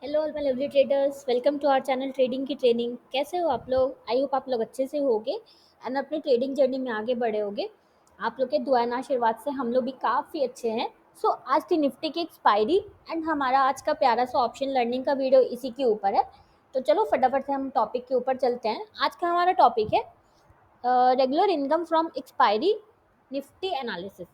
Hello all my lovely traders, welcome to our channel trading की training. कैसे हो आप लोग? आई होप आप लोग अच्छे से होगे एंड अपनी ट्रेडिंग जर्नी में आगे बढ़े होगे। आप लोग के दुआ एंड आशीर्वाद से हम लोग भी काफ़ी अच्छे हैं। सो आज थी निफ्टी की एक्सपायरी एंड हमारा आज का प्यारा सा ऑप्शन लर्निंग का वीडियो इसी के ऊपर है। तो चलो फटाफट से हम टॉपिक के ऊपर चलते हैं। आज का हमारा टॉपिक है regular income from expiry Nifty analysis.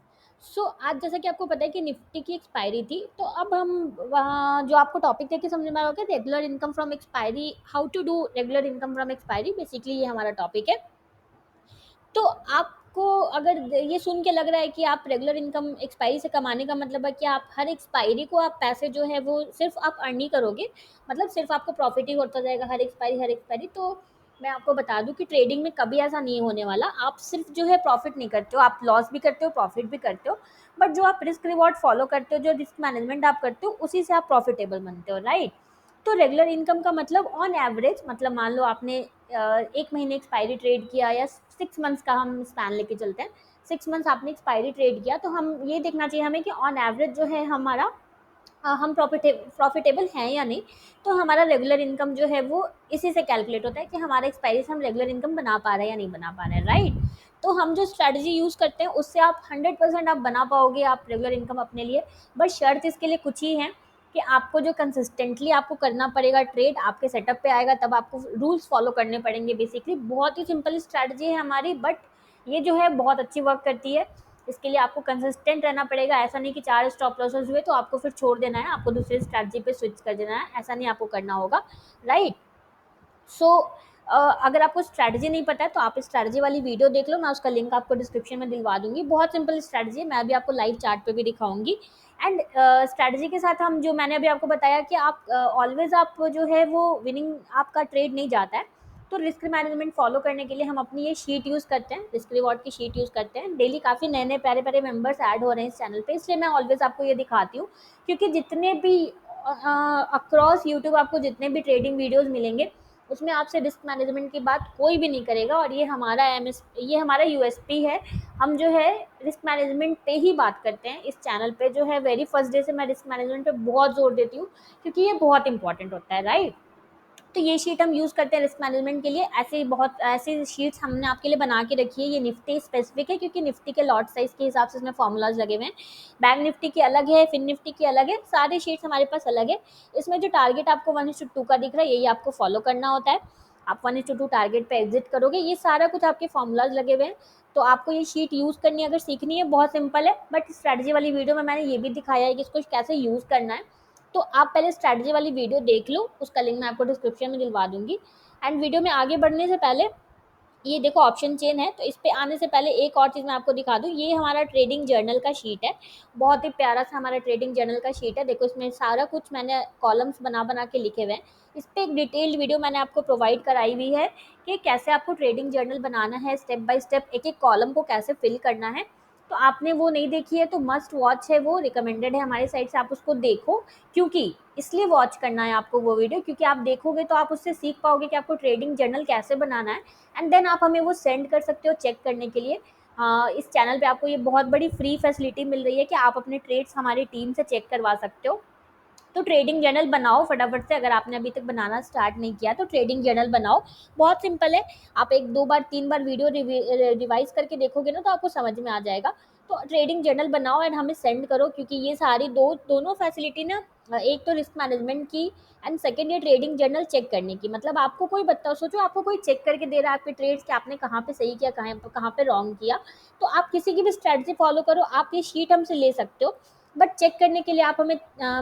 So आज जैसा कि आपको पता है कि निफ्टी की एक्सपायरी थी, तो अब हम वहाँ जो आपको टॉपिक देख के समझ में आया regular income from expiry, how to do regular income from expiry, basically ये हमारा टॉपिक है। तो आपको अगर ये सुन के लग रहा है कि आप रेगुलर इनकम एक्सपायरी से कमाने का मतलब है कि आप हर एक्सपायरी को आप पैसे जो है वो सिर्फ आप अर्न ही करोगे, मतलब सिर्फ आपको प्रॉफिट ही होता जाएगा हर एक्सपायरी। तो मैं आपको बता दूं कि ट्रेडिंग में कभी ऐसा नहीं होने वाला। आप सिर्फ जो है प्रॉफिट नहीं करते हो, आप लॉस भी करते हो, प्रॉफिट भी करते हो। बट जो आप रिस्क रिवॉर्ड फॉलो करते हो, जो रिस्क मैनेजमेंट आप करते हो, उसी से आप प्रॉफिटेबल बनते हो, राइट। तो रेगुलर इनकम का मतलब ऑन एवरेज, मतलब मान लो आपने एक महीने एक्सपायरी ट्रेड किया या 6 मंथ्स का हम स्पैन लेके चलते हैं। 6 मंथ्स आपने एक्सपायरी ट्रेड किया, तो हम ये देखना चाहिए हमें कि ऑन एवरेज जो है हमारा हम प्रॉफिटेबल हैं या नहीं। तो हमारा रेगुलर इनकम जो है वो इसी से कैलकुलेट होता है कि हमारे एक्सपायरी से हम रेगुलर इनकम बना पा रहे हैं या नहीं बना पा रहे हैं, राइट। तो हम जो स्ट्रैटेजी यूज़ करते हैं उससे आप 100% आप बना पाओगे आप रेगुलर इनकम अपने लिए। बट शर्त इसके लिए कुछ ही है कि आपको जो कंसिस्टेंटली आपको करना पड़ेगा ट्रेड, आपके सेटअप पे आएगा तब आपको रूल्स फॉलो करने पड़ेंगे। बेसिकली बहुत ही सिंपल स्ट्रैटेजी है हमारी, बट ये जो है बहुत अच्छी वर्क करती है। इसके लिए आपको कंसिस्टेंट रहना पड़ेगा। ऐसा नहीं कि 4 स्टॉप लॉसेस हुए तो आपको फिर छोड़ देना है, आपको दूसरे स्ट्रैटेजी पे स्विच कर देना है, ऐसा नहीं आपको करना होगा, राइट। सो अगर आपको स्ट्रैटेजी नहीं पता है तो आप स्ट्रैटेजी वाली वीडियो देख लो, मैं उसका लिंक आपको डिस्क्रिप्शन में दिलवा दूंगी। बहुत सिंपल स्ट्रैटेजी है, मैं भी आपको लाइव चार्ट पे भी दिखाऊंगी। एंड स्ट्रैटेजी के साथ हम जो मैंने अभी आपको बताया कि आप ऑलवेज आप जो है वो विनिंग आपका ट्रेड नहीं जाता है। तो रिस्क मैनेजमेंट फॉलो करने के लिए हम अपनी ये शीट यूज़ करते हैं, रिस्क रिवॉर्ड की शीट यूज़ करते हैं। डेली काफ़ी नए नए प्यारे प्यारे मेंबर्स ऐड हो रहे हैं इस चैनल पे, इसलिए मैं ऑलवेज आपको ये दिखाती हूँ। क्योंकि जितने भी अक्रॉस यूट्यूब आपको जितने भी ट्रेडिंग वीडियोज़ मिलेंगे उसमें आपसे रिस्क मैनेजमेंट की बात कोई भी नहीं करेगा। और ये हमारा यूएसपी है। हम जो है रिस्क मैनेजमेंट पे ही बात करते हैं इस चैनल पे। जो है वेरी फर्स्ट डे से मैं रिस्क मैनेजमेंट पे बहुत जोर देती हूँ, क्योंकि ये बहुत इंपॉर्टेंट होता है, राइट। तो ये शीट हम यूज़ करते हैं रिस्क मैनेजमेंट के लिए। ऐसी शीट्स हमने आपके लिए बना के रखी है। ये निफ्टी स्पेसिफिक है क्योंकि निफ्टी के लॉट साइज के हिसाब से इसमें फॉर्मूलाज लगे हुए हैं। बैंक निफ्टी की अलग है, फिन निफ्टी की अलग है, सारी शीट्स हमारे पास अलग है। इसमें जो टारगेट आपको 1:2 का दिख रहा है यही आपको फॉलो करना होता है। आप 1:2 टारगेट पे एग्जिट करोगे, ये सारा कुछ आपके फॉर्मूलाज लगे हुए हैं। तो आपको ये शीट यूज़ करनी है, अगर सीखनी है बहुत सिंपल है। बट स्ट्रैटेजी वाली वीडियो में मैंने ये भी दिखाया है कि इसको कैसे यूज़ करना है। तो आप पहले स्ट्रैटेजी वाली वीडियो देख लो, उसका लिंक मैं आपको डिस्क्रिप्शन में दिलवा दूंगी। एंड वीडियो में आगे बढ़ने से पहले ये देखो ऑप्शन चेन है, तो इस पे आने से पहले एक और चीज़ मैं आपको दिखा दूँ। ये हमारा ट्रेडिंग जर्नल का शीट है, बहुत ही प्यारा सा हमारा ट्रेडिंग जर्नल का शीट है। देखो इसमें सारा कुछ मैंने कॉलम्स बना बना के लिखे हुए हैं। इस पे एक डिटेल्ड वीडियो मैंने आपको प्रोवाइड कराई हुई है कि कैसे आपको ट्रेडिंग जर्नल बनाना है, स्टेप बाय स्टेप एक एक कॉलम को कैसे फिल करना है। तो आपने वो नहीं देखी है तो मस्ट वॉच है, वो रिकमेंडेड है हमारी साइड से, आप उसको देखो। क्योंकि इसलिए वॉच करना है आपको वो वीडियो, क्योंकि आप देखोगे तो आप उससे सीख पाओगे कि आपको ट्रेडिंग जर्नल कैसे बनाना है। एंड देन आप हमें वो सेंड कर सकते हो चेक करने के लिए। इस चैनल पे आपको ये बहुत बड़ी फ्री फैसिलिटी मिल रही है कि आप अपने ट्रेड्स हमारी टीम से चेक करवा सकते हो। तो ट्रेडिंग जर्नल बनाओ फटाफट से, अगर आपने अभी तक बनाना स्टार्ट नहीं किया तो ट्रेडिंग जर्नल बनाओ। बहुत सिंपल है, आप 1 2 बार 3 बार वीडियो रिवाइज करके देखोगे ना तो आपको समझ में आ जाएगा। तो ट्रेडिंग जर्नल बनाओ एंड हमें सेंड करो, क्योंकि ये सारी दोनों फैसिलिटी ना, एक तो रिस्क मैनेजमेंट की एंड सेकेंड ये ट्रेडिंग जर्नल चेक करने की। मतलब आपको कोई बताओ, सोचो आपको कोई चेक करके दे रहा है आपके ट्रेड्स कि आपने कहाँ पे सही किया, कहाँ पे रॉन्ग किया। तो आप किसी की भी स्ट्रैटेजी फॉलो करो, आप ये शीट हमसे ले सकते हो। बट चेक करने के लिए आप हमें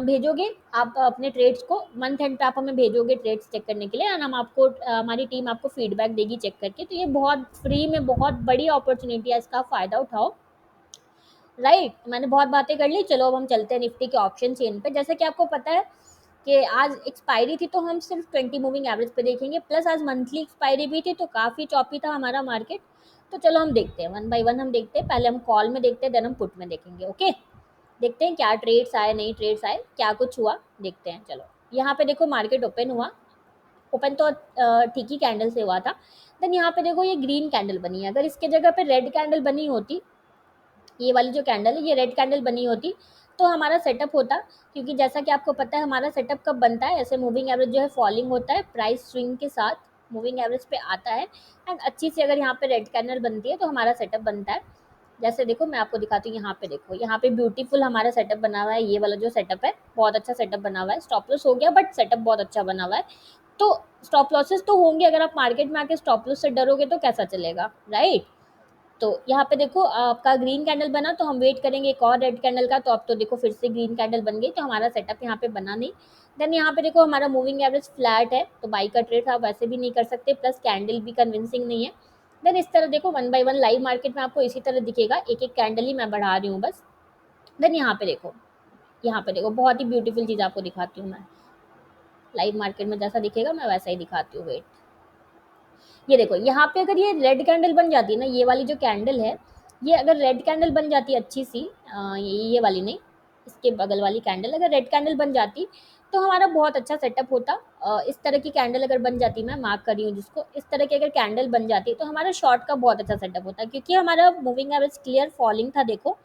भेजोगे, आप अपने ट्रेड्स को मंथ एंड पे आप हमें भेजोगे ट्रेड्स चेक करने के लिए, एंड हम आपको हमारी टीम आपको फीडबैक देगी चेक करके। तो ये बहुत फ्री में बहुत बड़ी अपॉर्चुनिटी है, इसका फ़ायदा उठाओ, राइट। मैंने बहुत बातें कर ली, चलो अब हम चलते हैं निफ्टी के ऑप्शन चेन पे। जैसे कि आपको पता है कि आज एक्सपायरी थी तो हम सिर्फ 20 मूविंग एवरेज पे देखेंगे, प्लस आज मंथली एक्सपायरी भी थी तो काफ़ी चौपी था हमारा मार्केट। तो चलो हम देखते हैं, वन बाय वन हम देखते हैं। पहले हम कॉल में देखते हैं, देन हम पुट में देखेंगे, ओके। देखते हैं क्या ट्रेड्स आए, नहीं ट्रेड्स आए, क्या कुछ हुआ, देखते हैं। चलो यहाँ पे देखो मार्केट ओपन हुआ, ओपन तो ठीक ही कैंडल से हुआ था। देन यहाँ पे देखो ये ग्रीन कैंडल बनी है, अगर इसके जगह पे रेड कैंडल बनी होती, ये वाली जो कैंडल है ये रेड कैंडल बनी होती, तो हमारा सेटअप होता, क्योंकि जैसा कि आपको पता है हमारा सेटअप कब बनता है, ऐसे मूविंग एवरेज जो है फॉलिंग होता है, प्राइस स्विंग के साथ मूविंग एवरेज पे आता है, एंड अच्छी सी अगर यहाँ पे रेड कैंडल बनती है तो हमारा सेटअप बनता है। जैसे देखो मैं आपको दिखाती हूँ, यहाँ पे देखो, यहाँ पे ब्यूटीफुल हमारा सेटअप बना हुआ है, ये वाला जो सेटअप है बहुत अच्छा सेटअप बना हुआ है, स्टॉप लॉस हो गया बट सेटअप बहुत अच्छा बना हुआ है। तो स्टॉप लॉसेस तो होंगे, अगर आप मार्केट में आके स्टॉप लॉस से डरोगे तो कैसा चलेगा, राइट। तो यहाँ पे देखो आपका ग्रीन कैंडल बना, तो हम वेट करेंगे एक और रेड कैंडल का, तो अब तो देखो फिर से ग्रीन कैंडल बन गई, तो हमारा सेटअप यहाँ पे बना नहीं। देन यहाँ पे देखो हमारा मूविंग एवरेज फ्लैट है, तो बाई का ट्रेड आप वैसे भी नहीं कर सकते, प्लस कैंडल भी कन्विंसिंग नहीं है। देन इस तरह देखो one by one live market में आपको इसी तरह दिखेगा, एक एक कैंडल ही मैं बढ़ा रही हूँ बस। देन यहाँ पे देखो, यहाँ पे देखो बहुत ही ब्यूटीफुल चीज़ आपको दिखाती हूँ मैं, लाइव मार्केट में जैसा दिखेगा मैं वैसा ही दिखाती हूँ, वेट। ये देखो यहाँ पे अगर ये रेड कैंडल बन जाती है ना, ये वाली जो कैंडल है, ये अगर रेड कैंडल बन जाती है अच्छी सी, ये वाली नहीं, इसके बगल वाली कैंडल अगर रेड कैंडल बन जाती तो हमारा बहुत अच्छा सेटअप होता। इस तरह की कैंडल अगर बन जाती, मैं मार्क कर रही हूँ जिसको, इस तरह की अगर कैंडल बन जाती तो हमारा शॉर्ट का बहुत अच्छा सेटअप होता, क्योंकि हमारा मूविंग एवरेज क्लियर फॉलिंग था देखो,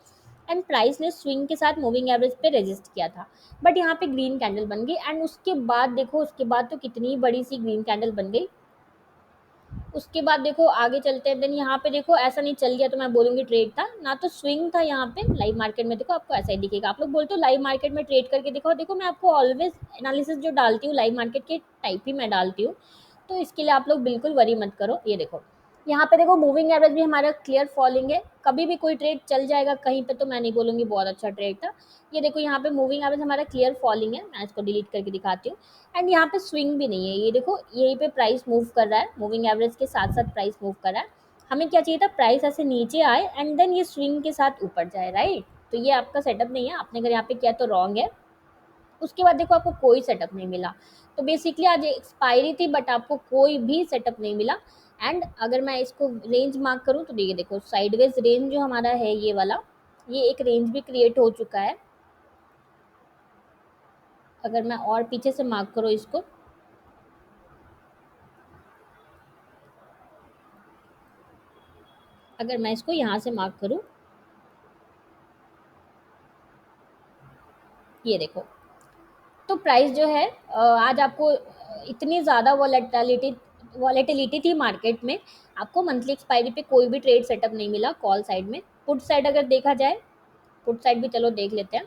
एंड प्राइस ने स्विंग के साथ मूविंग एवरेज पे रेजिस्ट किया था। बट यहाँ पे ग्रीन कैंडल बन गई, एंड उसके बाद देखो, उसके बाद तो कितनी बड़ी सी ग्रीन कैंडल बन गई। उसके बाद देखो आगे चलते हैं, देन यहाँ पे देखो ऐसा नहीं चल गया तो मैं बोलूंगी ट्रेड था ना, तो स्विंग था यहाँ पे। लाइव मार्केट में देखो आपको ऐसा ही दिखेगा, आप लोग बोलते हो लाइव मार्केट में ट्रेड करके देखो, देखो मैं आपको ऑलवेज एनालिसिस जो डालती हूँ लाइव मार्केट के टाइप ही मैं डालती हूँ, तो इसके लिए आप लोग बिल्कुल वरी मत करो। ये देखो यहाँ पे देखो मूविंग एवरेज भी हमारा क्लियर फॉलिंग है, कभी भी कोई ट्रेड चल जाएगा कहीं पे, तो मैं नहीं बोलूंगी बहुत अच्छा ट्रेड था। ये देखो यहाँ पे मूविंग एवरेज हमारा क्लियर फॉलिंग है, मैं इसको डिलीट करके दिखाती हूँ। एंड यहाँ पे स्विंग भी नहीं है, ये देखो यहीं पे प्राइस मूव कर रहा है, मूविंग एवरेज के साथ साथ प्राइस मूव कर रहा है। हमें क्या चाहिए था, प्राइस ऐसे नीचे आए एंड देन ये स्विंग के साथ ऊपर जाए, राइट। तो ये आपका सेटअप नहीं है, आपने अगर यहाँ पे किया तो रॉन्ग है। उसके बाद देखो आपको कोई सेटअप नहीं मिला, तो बेसिकली आज एक्सपायरी थी बट आपको कोई भी सेटअप नहीं मिला। एंड अगर मैं इसको रेंज मार्क करूँ तो देखिए, देखो साइडवेज रेंज जो हमारा है ये वाला, ये एक रेंज भी क्रिएट हो चुका है। अगर मैं और पीछे से मार्क करूँ इसको, अगर मैं इसको यहाँ से मार्क करूँ, ये देखो, तो प्राइस जो है आज आपको इतनी ज़्यादा वॉलेटिलिटी थी मार्केट में, आपको मंथली एक्सपायरी पे कोई भी ट्रेड सेटअप नहीं मिला कॉल साइड में। पुट साइड अगर देखा जाए, पुट साइड भी चलो देख लेते हैं।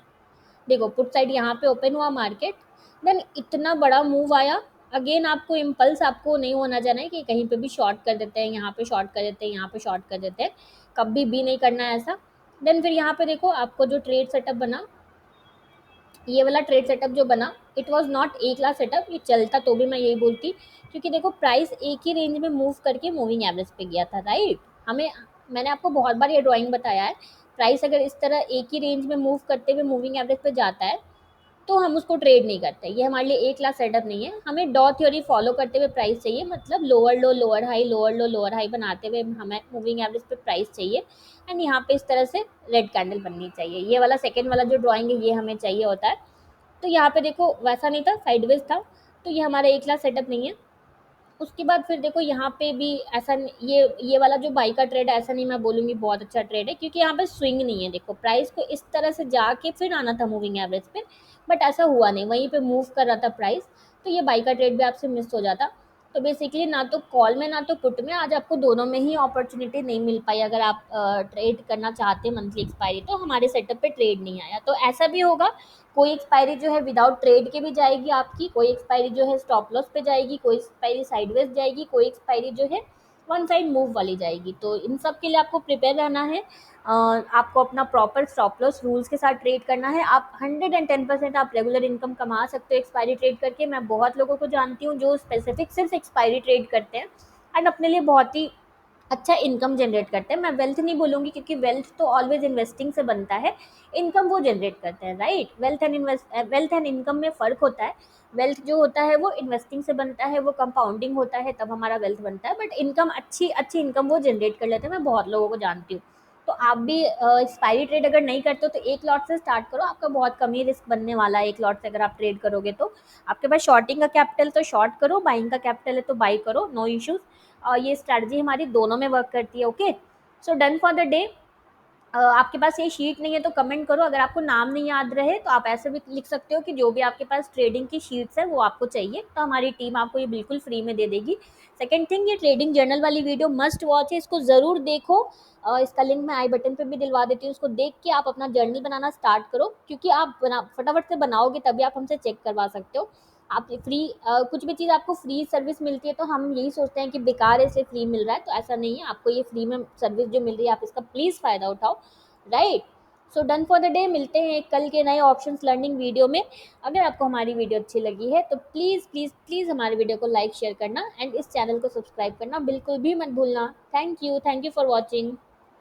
देखो पुट साइड यहाँ पे ओपन हुआ मार्केट, देन इतना बड़ा मूव आया। अगेन आपको इम्पल्स आपको नहीं होना जाना है कि कहीं पे भी शॉर्ट कर देते हैं, यहाँ पे शॉर्ट कर देते हैं, यहाँ पे शॉर्ट कर देते हैं, कभी भी नहीं करना है ऐसा। देन फिर यहाँ पे देखो आपको जो ट्रेड सेटअप बना, ये वाला ट्रेड सेटअप जो बना, it was not a class setup, ये चलता तो भी मैं यही बोलती, क्योंकि देखो प्राइस एक ही रेंज में मूव करके मूविंग एवरेज पे गया था, राइट। हमें, मैंने आपको बहुत बार ये ड्राइंग बताया है, प्राइस अगर इस तरह एक ही रेंज में मूव करते हुए मूविंग एवरेज पे जाता है तो हम उसको ट्रेड नहीं करते, ये हमारे लिए एक क्लास सेटअप नहीं है। हमें डॉ थ्योरी फॉलो करते हुए प्राइस चाहिए, मतलब लोअर लो लोअर हाई, लोअर लो लोअर हाई बनाते हुए हमें मूविंग एवरेज पे प्राइस चाहिए। एंड यहाँ पे इस तरह से रेड कैंडल बननी चाहिए, ये वाला सेकेंड वाला जो ड्राइंग है ये हमें चाहिए होता है। तो यहाँ पे देखो वैसा नहीं था, साइडवेज था, तो ये हमारा एक क्लास सेटअप नहीं है। उसके बाद फिर देखो यहाँ पे भी ऐसा ये वाला जो बाई का ट्रेड है, ऐसा नहीं मैं बोलूँगी बहुत अच्छा ट्रेड है, क्योंकि यहाँ पे स्विंग नहीं है। देखो प्राइस को इस तरह से जाके फिर आना था मूविंग एवरेज पे, बट ऐसा हुआ नहीं, वहीं पे मूव कर रहा था प्राइस, तो ये बाई का ट्रेड भी आपसे मिस हो जाता। तो बेसिकली ना तो कॉल में ना तो पुट में आज आपको दोनों में ही अपॉर्चुनिटी नहीं मिल पाई। अगर आप ट्रेड करना चाहते हैं मंथली एक्सपायरी, तो हमारे सेटअप पे ट्रेड नहीं आया, तो ऐसा भी होगा। कोई एक्सपायरी जो है विदाउट ट्रेड के भी जाएगी आपकी, कोई एक्सपायरी जो है स्टॉप लॉस पे जाएगी, कोई एक्सपायरी साइडवेज जाएगी, कोई एक्सपायरी जो है वन साइड मूव वाली जाएगी। तो इन सब के लिए आपको प्रिपेयर रहना है। आपको अपना प्रॉपर स्टॉप लॉस रूल्स के साथ ट्रेड करना है। आप 110% आप रेगुलर इनकम कमा सकते हो एक्सपायरी ट्रेड करके। मैं बहुत लोगों को जानती हूँ जो स्पेसिफिक सिर्फ एक्सपायरी ट्रेड करते हैं एंड अपने लिए बहुत ही अच्छा इनकम जनरेट करते हैं। मैं वेल्थ नहीं बोलूँगी, क्योंकि वेल्थ तो ऑलवेज इन्वेस्टिंग से बनता है, इनकम वो जनरेट करते हैं, राइट। वेल्थ एंड इनकम में फ़र्क होता है। वेल्थ जो होता है वो इन्वेस्टिंग से बनता है, वो कंपाउंडिंग होता है, तब हमारा वेल्थ बनता है। बट इनकम अच्छी अच्छी इनकम वो जनरेट कर लेते हैं, मैं बहुत लोगों को जानती हूँ। तो आप भी एक्सपायरी ट्रेड अगर नहीं करते हो तो एक लॉट से स्टार्ट करो, आपका बहुत कम ही रिस्क बनने वाला है एक लॉट से अगर आप ट्रेड करोगे तो। आपके पास शॉर्टिंग का कैपिटल तो शॉर्ट करो, बाइंग का कैपिटल है तो बाई करो, नो इश्यूज। ये स्ट्रैटेजी हमारी दोनों में वर्क करती है, okay. So done for the day. आपके पास ये शीट नहीं है तो कमेंट करो। अगर आपको नाम नहीं याद रहे तो आप ऐसे भी लिख सकते हो कि जो भी आपके पास ट्रेडिंग की शीट्स है वो आपको चाहिए, तो हमारी टीम आपको ये बिल्कुल फ्री में दे देगी। सेकंड थिंग, ये ट्रेडिंग जर्नल वाली वीडियो मस्ट वॉच है, इसको ज़रूर देखो। इसका लिंक मैं आई बटन पे भी दिलवा देती हूँ। उसको देख के आप अपना जर्नल बनाना स्टार्ट करो, क्योंकि आप फटाफट से बनाओगे तभी आप हमसे चेक करवा सकते हो। आप फ्री कुछ भी चीज़ आपको फ्री सर्विस मिलती है तो हम यही सोचते हैं कि बेकार है, इसे फ्री मिल रहा है, तो ऐसा नहीं है। आपको ये फ्री में सर्विस जो मिल रही है आप इसका प्लीज़ फ़ायदा उठाओ, right. So done for the day. मिलते हैं कल के नए ऑप्शंस लर्निंग वीडियो में। अगर आपको हमारी वीडियो अच्छी लगी है तो प्लीज़ प्लीज़ प्लीज़ हमारी वीडियो को लाइक शेयर करना एंड इस चैनल को सब्सक्राइब करना बिल्कुल भी मत भूलना। Thank you for watching.